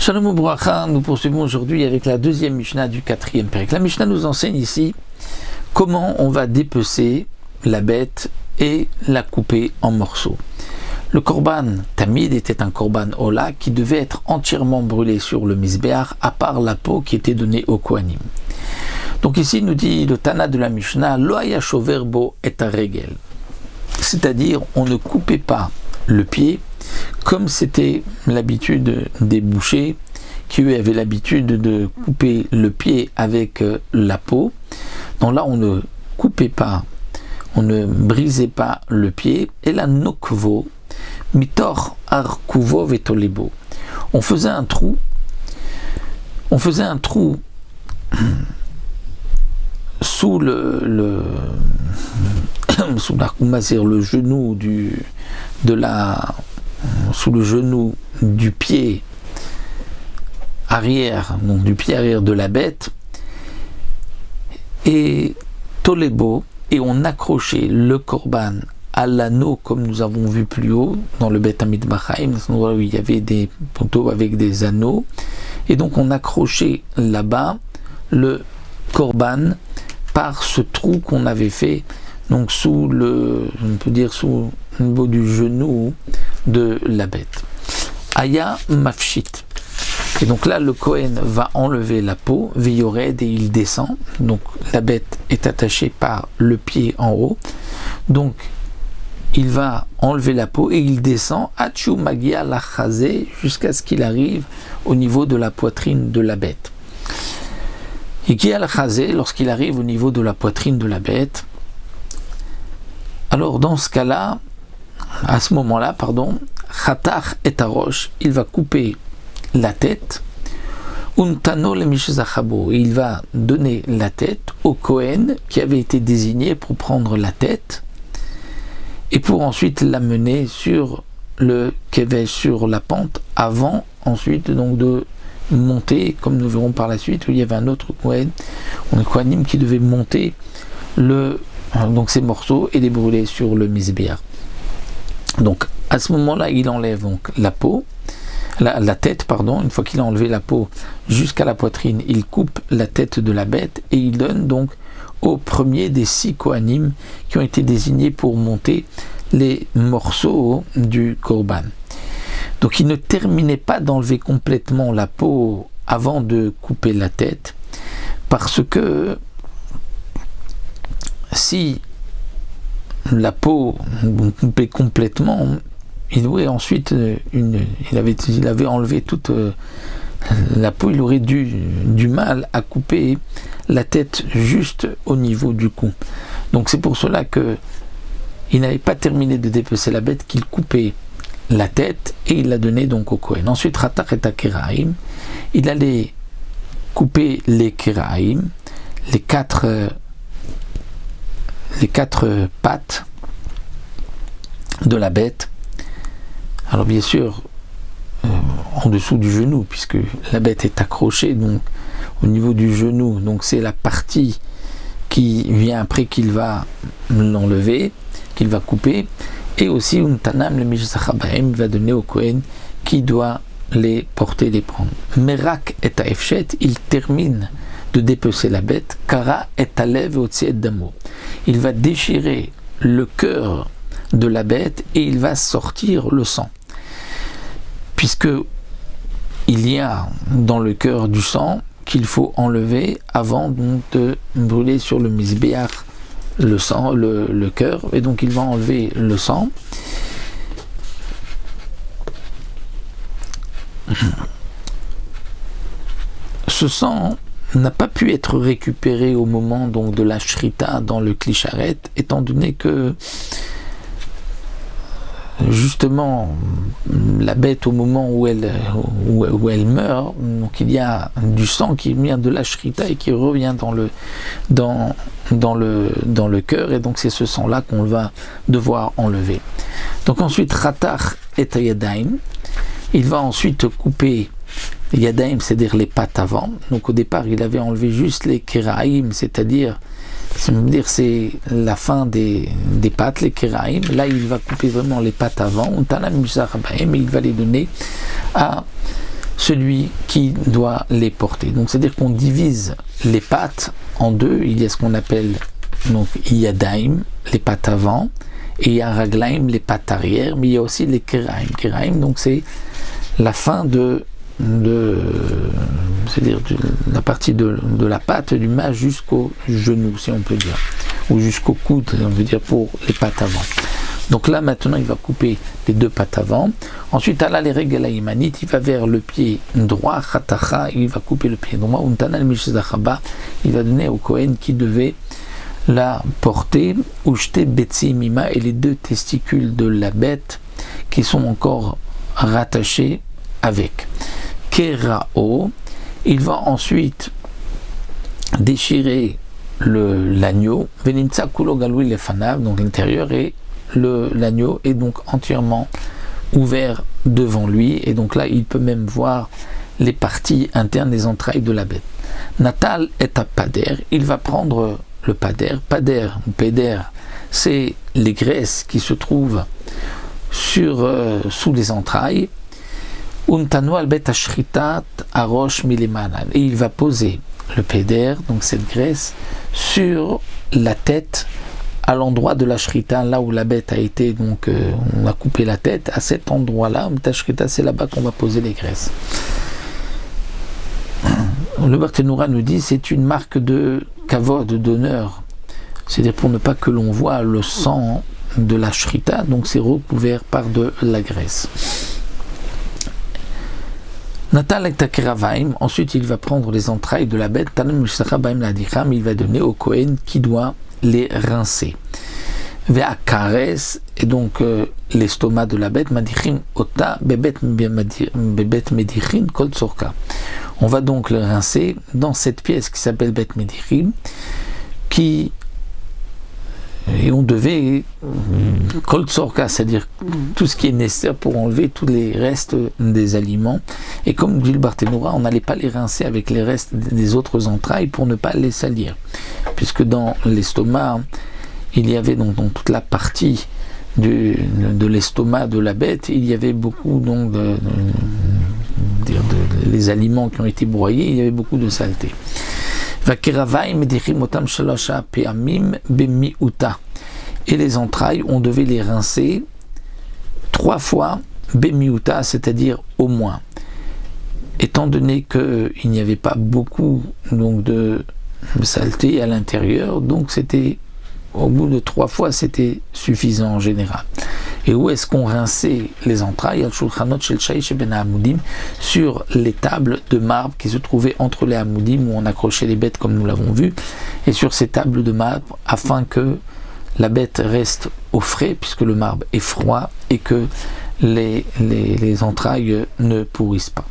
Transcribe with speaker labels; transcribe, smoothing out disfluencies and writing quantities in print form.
Speaker 1: Shalom Ubracha, nous poursuivons aujourd'hui avec la deuxième Mishnah du quatrième pérec. La Mishnah nous enseigne ici comment on va dépecer la bête et la couper en morceaux. Le korban tamid était un korban ola qui devait être entièrement brûlé sur le misbéach, à part la peau qui était donnée au kohanim. Donc ici nous dit le Tana de la Mishnah, lo haya shover bo et regel, c'est-à-dire on ne coupait pas le pied comme c'était l'habitude des bouchers qui eux avaient l'habitude de couper le pied avec la peau. Donc là on ne coupait pas, on ne brisait pas le pied. Et la nokvo mitor arkuvo vetolebo, on faisait un trou sous sous l'arkouma, c'est-à-dire le genou sous le genou du pied arrière, donc du pied arrière de la bête, et tolebo, et on accrochait le korban à l'anneau comme nous avons vu plus haut dans le Beth Hamikdash, où il y avait des poteaux avec des anneaux, et donc on accrochait là-bas le korban par ce trou qu'on avait fait, donc sous le niveau du genou de la bête. Aya mafshit. Et donc là, le Kohen va enlever la peau, veyored, et il descend. Donc la bête est attachée par le pied en haut. Donc il va enlever la peau et il descend achu magia la chazé, jusqu'à ce qu'il arrive au niveau de la poitrine de la bête. Et qui a la chazé, lorsqu'il arrive au niveau de la poitrine de la bête, alors dans ce cas-là, à ce moment-là, Khatar et Tarosh, il va couper la tête, Untano le Mishzachabo, et il va donner la tête au Kohen qui avait été désigné pour prendre la tête et pour ensuite l'amener sur le kevesh, sur la pente, avant ensuite donc de monter, comme nous verrons par la suite, où il y avait un autre Kohen, un Kohanim qui devait monter donc ces morceaux et les brûler sur le misbéach. Donc à ce moment-là, il enlève donc la peau, la tête, une fois qu'il a enlevé la peau jusqu'à la poitrine, il coupe la tête de la bête et il donne donc au premier des 6 kohanim qui ont été désignés pour monter les morceaux du korban. Donc il ne terminait pas d'enlever complètement la peau avant de couper la tête, parce que si la peau coupée complètement, il aurait ensuite il avait enlevé toute la peau, il aurait du mal à couper la tête juste au niveau du cou. Donc c'est pour cela que il n'avait pas terminé de dépecer la bête, qu'il coupait la tête et il la donnait donc au Kohen. Ensuite, Ratar et Keraim, il allait couper les Keraim, les quatre pattes de la bête. Alors bien sûr, en dessous du genou, puisque la bête est accrochée donc au niveau du genou, donc c'est la partie qui vient après qu'il va l'enlever, qu'il va couper, et aussi Untanam le Mishzachabaim va donner au Kohen qui doit les porter, les prendre. Merak et Taefshet, il termine de dépecer la bête, Kara et Alev et Damo. Il va déchirer le cœur de la bête et il va sortir le sang. Puisque il y a dans le cœur du sang qu'il faut enlever avant donc de brûler sur le misbéach le sang, le cœur, et donc il va enlever le sang. Ce sang n'a pas pu être récupéré au moment donc de la shrita dans le klisharet, étant donné que justement la bête, au moment où elle meurt, donc il y a du sang qui vient de la shrita et qui revient dans le cœur, et donc c'est ce sang là qu'on va devoir enlever. Donc ensuite Ratar et Yadaim, il va ensuite couper Yadaim, c'est-à-dire les pattes avant. Donc au départ il avait enlevé juste les Keraim, c'est-à-dire c'est la fin des pattes, les Keraim. Là il va couper vraiment les pattes avant, et il va les donner à celui qui doit les porter. Donc c'est-à-dire qu'on divise les pattes en deux. Il y a ce qu'on appelle donc yadaim, les pattes avant, et il y a raglaim, les pattes arrière, mais il y a aussi les keraim. Keraim, donc c'est la fin c'est-à-dire la partie de la patte du mât jusqu'au genou, si on peut dire, ou jusqu'au coude, on veut dire, pour les pattes avant. Donc là maintenant il va couper les deux pattes avant. Ensuite Allah les règles à Imanit, il va vers le pied droit, Khatacha, il va couper le pied droit, Untanal Mishzachaba, il va donner au Kohen qui devait la porter, Ushte Betsi Mima, et les deux testicules de la bête qui sont encore rattachés avec. Kerao, il va ensuite déchirer l'agneau, Venimtsa Kulo Galoui Lefanav, donc l'intérieur, et l'agneau est donc entièrement ouvert devant lui, et donc là il peut même voir les parties internes des entrailles de la bête. Natal est à Pader, il va prendre le Pader. Pader ou Péder, c'est les graisses qui se trouvent sous les entrailles. Untanu albet ashritat arosh milemanan, et il va poser le Péder, donc cette graisse, sur la tête, à l'endroit de la shrita, là où la bête a été, donc on a coupé la tête, à cet endroit-là, shrita, c'est là-bas qu'on va poser les graisses. Le Barthénoura nous dit c'est une marque de kavod, d'honneur, c'est-à-dire pour ne pas que l'on voit le sang de la shrita, donc c'est recouvert par de la graisse. Natal et Takeravaim, ensuite il va prendre les entrailles de la bête, il va donner au Kohen qui doit les rincer. Ve'akares, et donc l'estomac de la bête, madichim ota bebet medichin kol tzorka. On va donc le rincer dans cette pièce qui s'appelle bet medichim, et on devait kol tzorka, c'est-à-dire tout ce qui est nécessaire pour enlever tous les restes des aliments. Et comme dit le Barthénoura, on n'allait pas les rincer avec les restes des autres entrailles pour ne pas les salir, puisque dans l'estomac il y avait donc dans toute la partie de l'estomac de la bête, il y avait beaucoup donc les aliments qui ont été broyés, il y avait beaucoup de saleté. Et les entrailles, on devait les rincer 3 fois bemiuta, c'est-à-dire au moins. Étant donné qu'il n'y avait pas beaucoup donc de saleté à l'intérieur, donc c'était au bout de 3 fois, c'était suffisant en général. Et où est-ce qu'on rinçait les entrailles? Sur les tables de marbre qui se trouvaient entre les hamoudim, où on accrochait les bêtes comme nous l'avons vu, et sur ces tables de marbre, afin que la bête reste au frais, puisque le marbre est froid, et que les entrailles ne pourrissent pas.